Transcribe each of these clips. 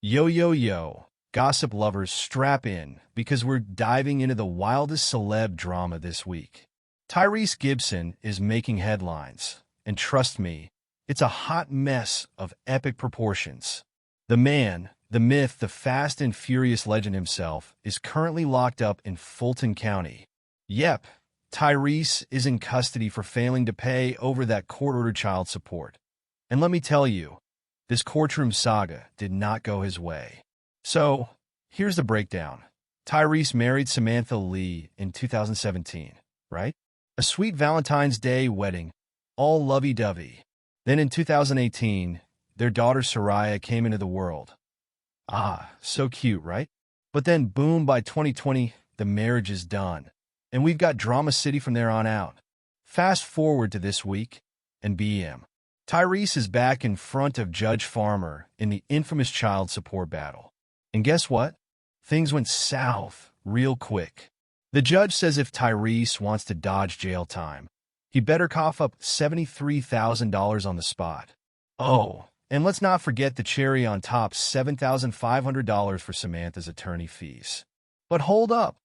Yo, yo, yo. Gossip lovers, strap in, because we're diving into the wildest celeb drama this week. Tyrese Gibson is making headlines, and trust me, it's a hot mess of epic proportions. The man, the myth, the Fast and Furious legend himself, is currently locked up in Fulton County. Yep, Tyrese is in custody for failing to pay over that court-ordered child support. And let me tell you, this courtroom saga did not go his way. So, here's the breakdown. Tyrese married Samantha Lee in 2017, right? A sweet Valentine's Day wedding, all lovey-dovey. Then in 2018, their daughter Soraya came into the world. Ah, so cute, right? But then boom, by 2020, the marriage is done. And we've got Drama City from there on out. Fast forward to this week, and BM. Tyrese is back in front of Judge Farmer in the infamous child support battle. And guess what? Things went south real quick. The judge says if Tyrese wants to dodge jail time, he better cough up $73,000 on the spot. Oh, and let's not forget the cherry on top, $7,500 for Samantha's attorney fees. But hold up,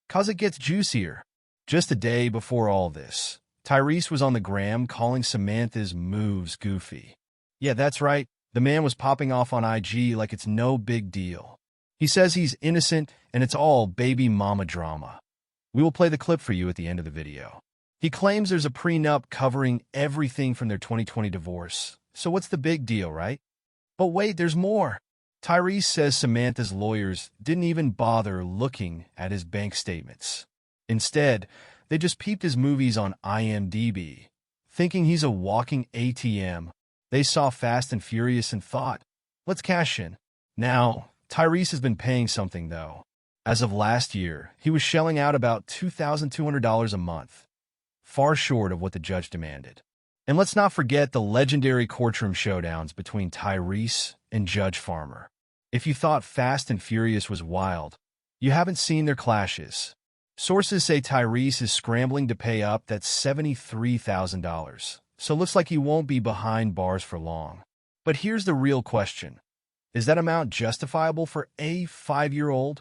'cause it gets juicier. Just a day before all this, Tyrese was on the gram calling Samantha's moves goofy. Yeah, that's right. The man was popping off on IG like it's no big deal. He says he's innocent and it's all baby mama drama. We will play the clip for you at the end of the video. He claims there's a prenup covering everything from their 2020 divorce. So what's the big deal, right? But wait, there's more. Tyrese says Samantha's lawyers didn't even bother looking at his bank statements. Instead, they just peeped his movies on IMDb. Thinking he's a walking ATM, they saw Fast and Furious and thought, let's cash in. Now, Tyrese has been paying something, though. As of last year, he was shelling out about $2,200 a month, far short of what the judge demanded. And let's not forget the legendary courtroom showdowns between Tyrese and Judge Farmer. If you thought Fast and Furious was wild, you haven't seen their clashes. Sources say Tyrese is scrambling to pay up that $73,000, so looks like he won't be behind bars for long. But here's the real question. Is that amount justifiable for a 5-year-old?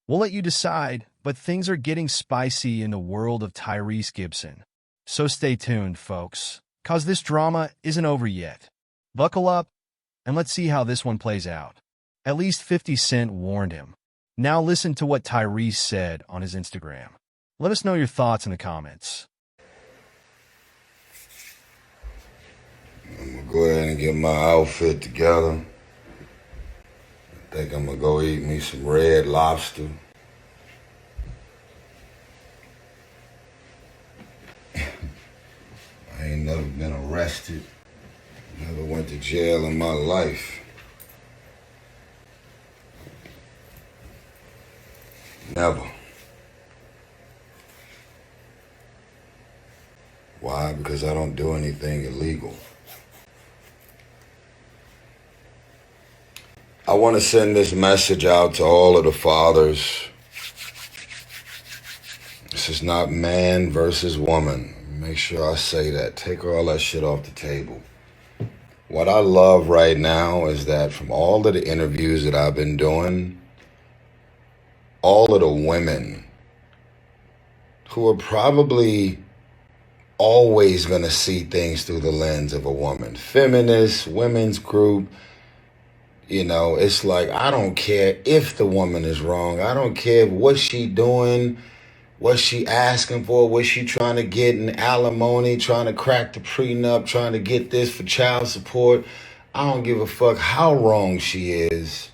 We'll let you decide, but things are getting spicy in the world of Tyrese Gibson. So stay tuned, folks, 'cause this drama isn't over yet. Buckle up, and let's see how this one plays out. At least 50 Cent warned him. Now listen to what Tyrese said on his Instagram. Let us know your thoughts in the comments. I'm gonna go ahead and get my outfit together. I think I'm gonna go eat me some Red Lobster. I ain't never been arrested, never went to jail in my life. Never. Why? Because I don't do anything illegal. I want to send this message out to all of the fathers. This is not man versus woman. Make sure I say that. Take all that shit off the table. What I love right now is that from all of the interviews that I've been doing, all of the women who are probably always going to see things through the lens of a woman. Feminists, women's group, it's like, I don't care if the woman is wrong. I don't care what she doing, what she asking for, what she trying to get in alimony, trying to crack the prenup, trying to get this for child support. I don't give a fuck how wrong she is.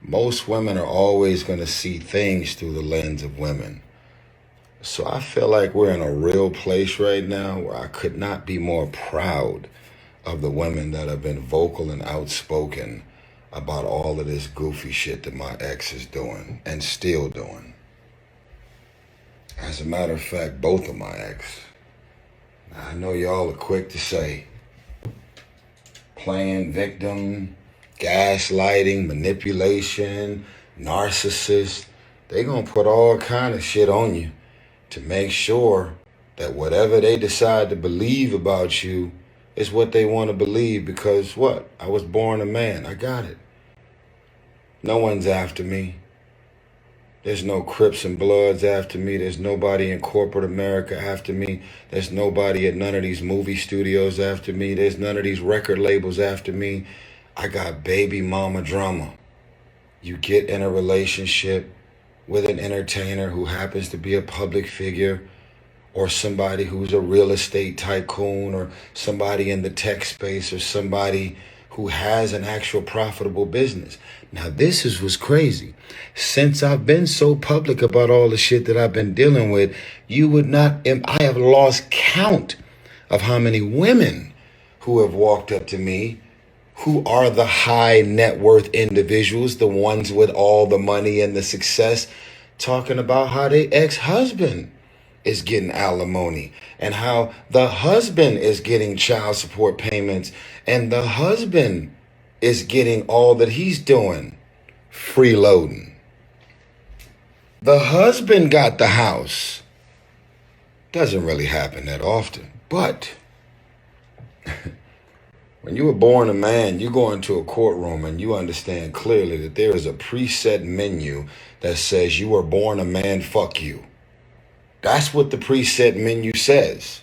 Most women are always going to see things through the lens of women. So I feel like we're in a real place right now where I could not be more proud of the women that have been vocal and outspoken about all of this goofy shit that my ex is doing and still doing. As a matter of fact, both of my ex. Now, I know y'all are quick to say, playing victim, gaslighting, manipulation, narcissist. They gonna put all kind of shit on you to make sure that whatever they decide to believe about you is what they want to believe, because what? I was born a man. I got it. No one's after me. There's no Crips and Bloods after me. There's nobody in corporate America after me. There's nobody at none of these movie studios after me. There's none of these record labels after me. I got baby mama drama. You get in a relationship with an entertainer who happens to be a public figure, or somebody who's a real estate tycoon, or somebody in the tech space, or somebody who has an actual profitable business. Now, this is what's crazy. Since I've been so public about all the shit that I've been dealing with, I have lost count of how many women who have walked up to me who are the high net worth individuals, the ones with all the money and the success, talking about how their ex-husband is getting alimony and how the husband is getting child support payments and the husband is getting all that he's doing, freeloading. The husband got the house. Doesn't really happen that often, but when you were born a man, you go into a courtroom and you understand clearly that there is a preset menu that says you were born a man, fuck you. That's what the preset menu says.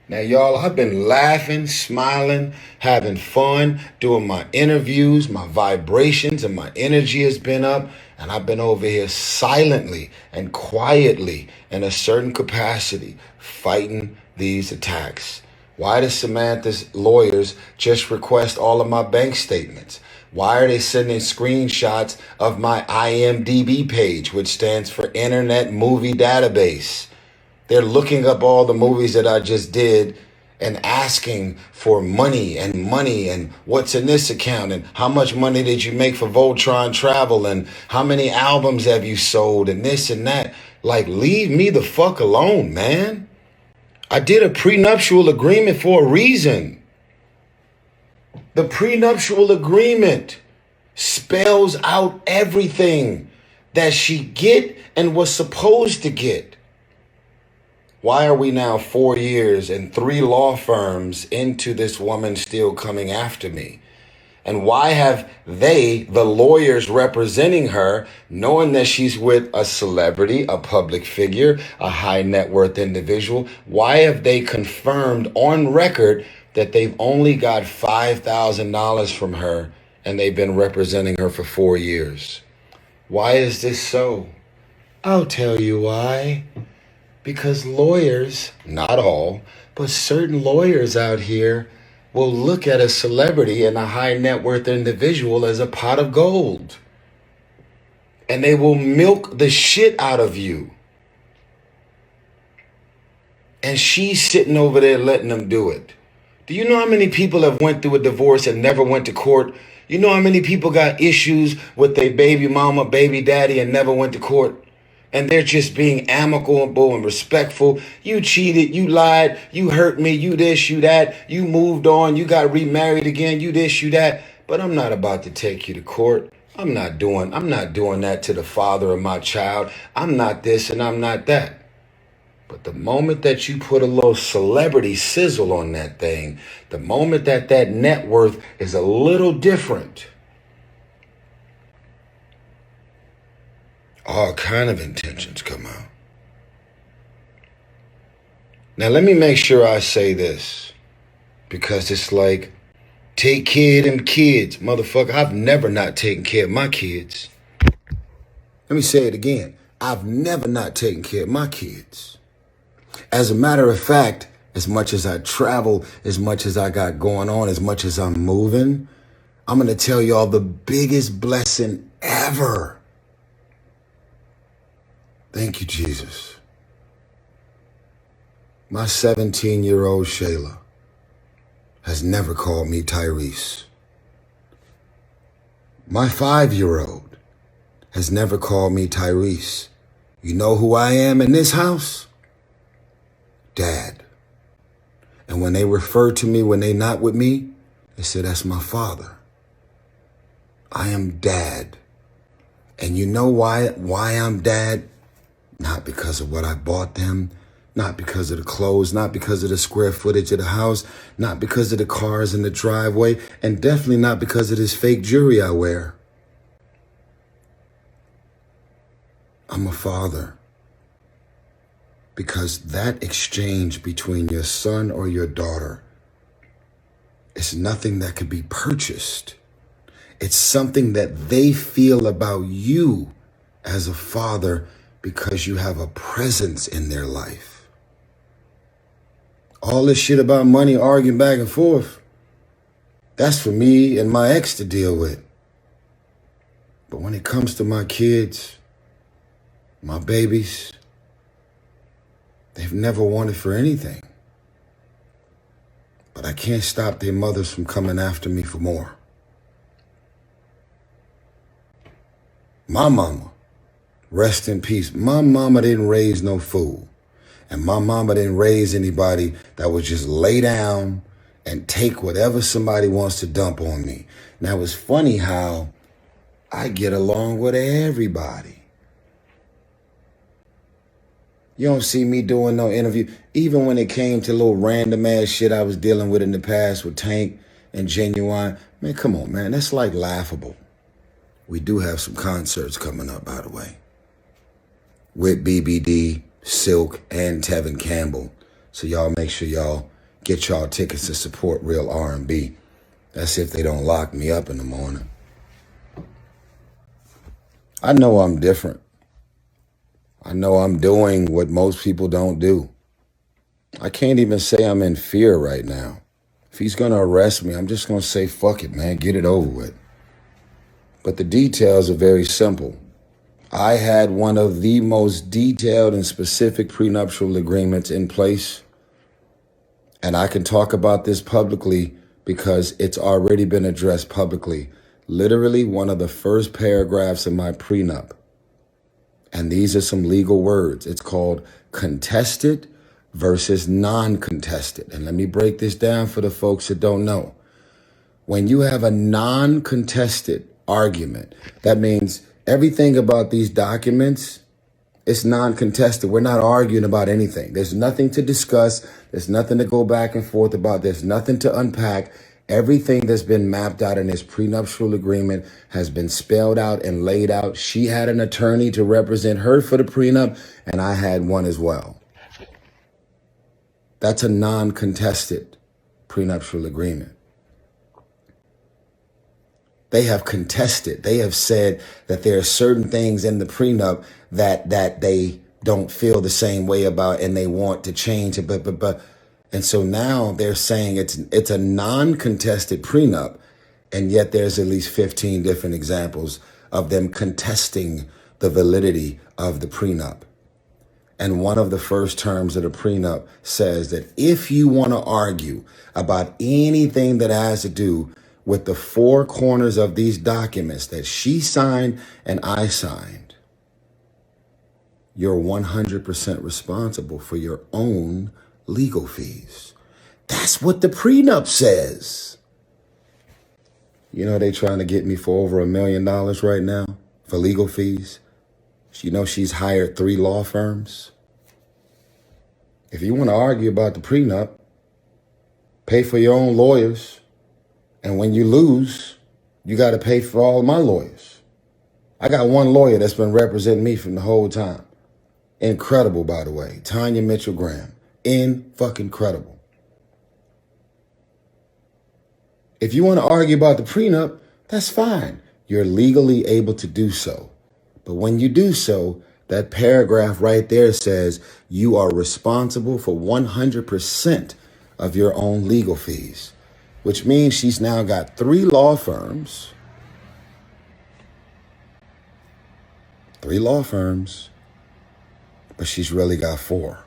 Now, y'all, I've been laughing, smiling, having fun, doing my interviews, my vibrations and my energy has been up, and I've been over here silently and quietly in a certain capacity fighting these attacks. Why does Samantha's lawyers just request all of my bank statements? Why are they sending screenshots of my IMDb page, which stands for Internet Movie Database? They're looking up all the movies that I just did and asking for money and what's in this account and how much money did you make for Voltron Travel and how many albums have you sold and this and that. Like, leave me the fuck alone, man. I did a prenuptial agreement for a reason. The prenuptial agreement spells out everything that she get and was supposed to get. Why are we now 4 years and 3 law firms into this woman still coming after me? And why have they, the lawyers representing her, knowing that she's with a celebrity, a public figure, a high net worth individual, why have they confirmed on record that they've only got $5,000 from her and they've been representing her for 4 years? Why is this so? I'll tell you why. Because lawyers, not all, but certain lawyers out here will look at a celebrity and a high net worth individual as a pot of gold. And they will milk the shit out of you. And she's sitting over there letting them do it. Do you know how many people have went through a divorce and never went to court? You know how many people got issues with their baby mama, baby daddy, and never went to court? And they're just being amicable and respectful. You cheated, you lied, you hurt me, you this, you that, you moved on, you got remarried again, you this, you that. But I'm not about to take you to court. I'm not doing that to the father of my child. I'm not this and I'm not that. But the moment that you put a little celebrity sizzle on that thing, the moment that that net worth is a little different, all kind of intentions come out. Now, let me make sure I say this, because it's like, take care of them kids. Motherfucker, I've never not taken care of my kids. Let me say it again. I've never not taken care of my kids. As a matter of fact, as much as I travel, as much as I got going on, as much as I'm moving, I'm going to tell y'all the biggest blessing ever. Thank you, Jesus. My 17-year-old Shayla has never called me Tyrese. My 5-year-old has never called me Tyrese. You know who I am in this house? Dad. And when they refer to me, when they not with me, they say, that's my father. I am dad. And you know why I'm dad? Not because of what I bought them, not because of the clothes, not because of the square footage of the house, not because of the cars in the driveway, and definitely not because of this fake jewelry I wear. I'm a father. Because that exchange between your son or your daughter is nothing that could be purchased. It's something that they feel about you as a father because you have a presence in their life. All this shit about money, arguing back and forth, that's for me and my ex to deal with. But when it comes to my kids, my babies, they've never wanted for anything. But I can't stop their mothers from coming after me for more. My mama, rest in peace. My mama didn't raise no fool. And my mama didn't raise anybody that would just lay down and take whatever somebody wants to dump on me. Now, it's funny how I get along with everybody. You don't see me doing no interview. Even when it came to little random ass shit I was dealing with in the past with Tank and Genuine. Man, come on, man. That's like laughable. We do have some concerts coming up, by the way, with BBD, Silk, and Tevin Campbell. So y'all make sure y'all get y'all tickets to support real R&B. That's if they don't lock me up in the morning. I know I'm different. I know I'm doing what most people don't do. I can't even say I'm in fear right now. If he's going to arrest me, I'm just going to say, fuck it, man, get it over with. But the details are very simple. I had one of the most detailed and specific prenuptial agreements in place. And I can talk about this publicly because it's already been addressed publicly. Literally one of the first paragraphs of my prenup. And these are some legal words. It's called contested versus non-contested. And let me break this down for the folks that don't know. When you have a non-contested argument, that means everything about these documents is non-contested. We're not arguing about anything. There's nothing to discuss. There's nothing to go back and forth about. There's nothing to unpack. Everything that's been mapped out in this prenuptial agreement has been spelled out and laid out. She had an attorney to represent her for the prenup, and I had one as well. That's a non-contested prenuptial agreement. They have contested. They have said that there are certain things in the prenup that they don't feel the same way about and they want to change it. But and so now they're saying it's a non-contested prenup, and yet there's at least 15 different examples of them contesting the validity of the prenup. And one of the first terms of the prenup says that if you want to argue about anything that has to do with the four corners of these documents that she signed and I signed, you're 100% responsible for your own legal fees. That's what the prenup says. You know, they trying to get me for over $1 million right now for legal fees. You know, she's hired 3 law firms. If you want to argue about the prenup, pay for your own lawyers. And when you lose, you got to pay for all of my lawyers. I got one lawyer that's been representing me from the whole time. Incredible, by the way. Tanya Mitchell Graham. In-fucking-credible. If you want to argue about the prenup, that's fine. You're legally able to do so. But when you do so, that paragraph right there says you are responsible for 100% of your own legal fees, which means she's now got 3 law firms. 3 law firms, but she's really got 4.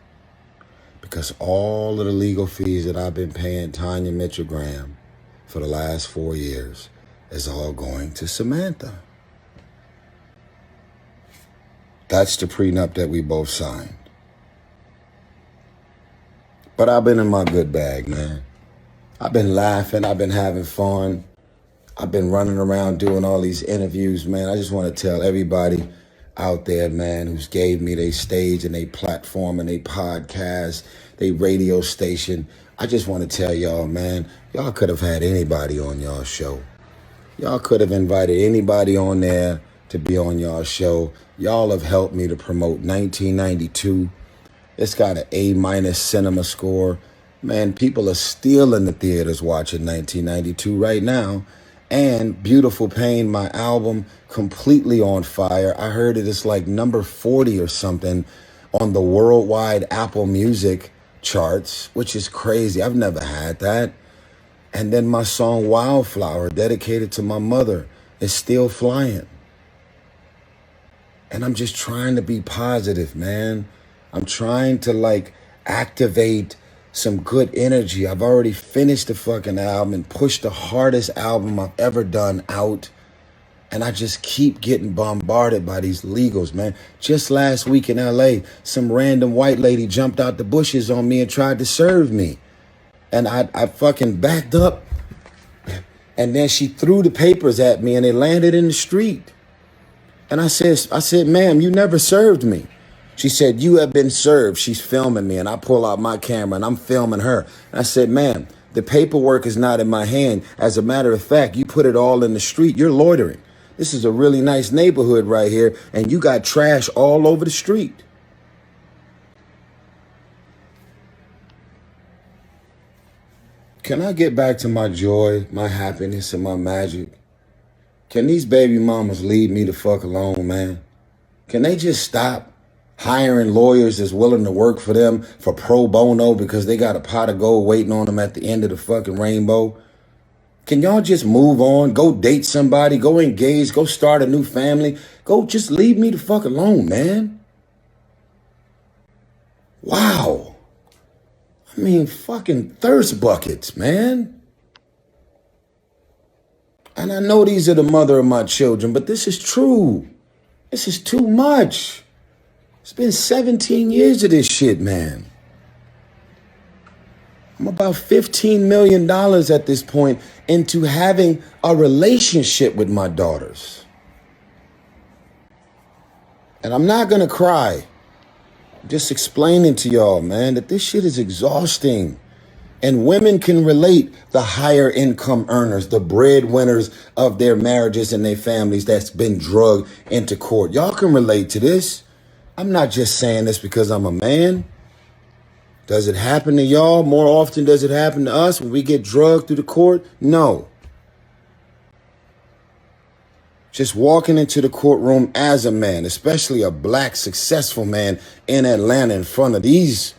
Because all of the legal fees that I've been paying Tanya Mitchell Graham for the last 4 years is all going to Samantha. That's the prenup that we both signed. But I've been in my good bag, man. I've been laughing. I've been having fun. I've been running around doing all these interviews, man. I just want to tell everybody out there, man, who's gave me their stage and their platform and their podcast, their radio station. I just want to tell y'all, man, y'all could have had anybody on y'all show. Y'all could have invited anybody on there to be on y'all show. Y'all have helped me to promote 1992. It's got an A- cinema score. Man, people are still in the theaters watching 1992 right now. And Beautiful Pain, my album, completely on fire. I heard it's like number 40 or something on the worldwide Apple Music charts, which is crazy. I've never had that. And then my song Wildflower, dedicated to my mother, is still flying. And I'm just trying to be positive, man. I'm trying to like activate some good energy. I've already finished the fucking album and pushed the hardest album I've ever done out. And I just keep getting bombarded by these legals, man. Just last week in LA, some random white lady jumped out the bushes on me and tried to serve me. And I fucking backed up. And then she threw the papers at me and they landed in the street. And I said, ma'am, you never served me. She said, you have been served. She's filming me. And I pull out my camera and I'm filming her. And I said, ma'am, the paperwork is not in my hand. As a matter of fact, you put it all in the street. You're loitering. This is a really nice neighborhood right here. And you got trash all over the street. Can I get back to my joy, my happiness, and my magic? Can these baby mamas leave me the fuck alone, man? Can they just stop hiring lawyers that's willing to work for them for pro bono because they got a pot of gold waiting on them at the end of the fucking rainbow? Can y'all just move on, go date somebody, go engage, go start a new family? Go just leave me the fuck alone, man. Wow. I mean, fucking thirst buckets, man. And I know these are the mother of my children, but this is true. This is too much. It's been 17 years of this shit, man. I'm about $15 million at this point into having a relationship with my daughters. And I'm not gonna cry. I'm just explaining to y'all, man, that this shit is exhausting. And women can relate, the higher income earners, the breadwinners of their marriages and their families that's been drugged into court. Y'all can relate to this. I'm not just saying this because I'm a man. Does it happen to y'all more often? Does it happen to us when we get drugged through the court? No. Just walking into the courtroom as a man, especially a black successful man in Atlanta in front of these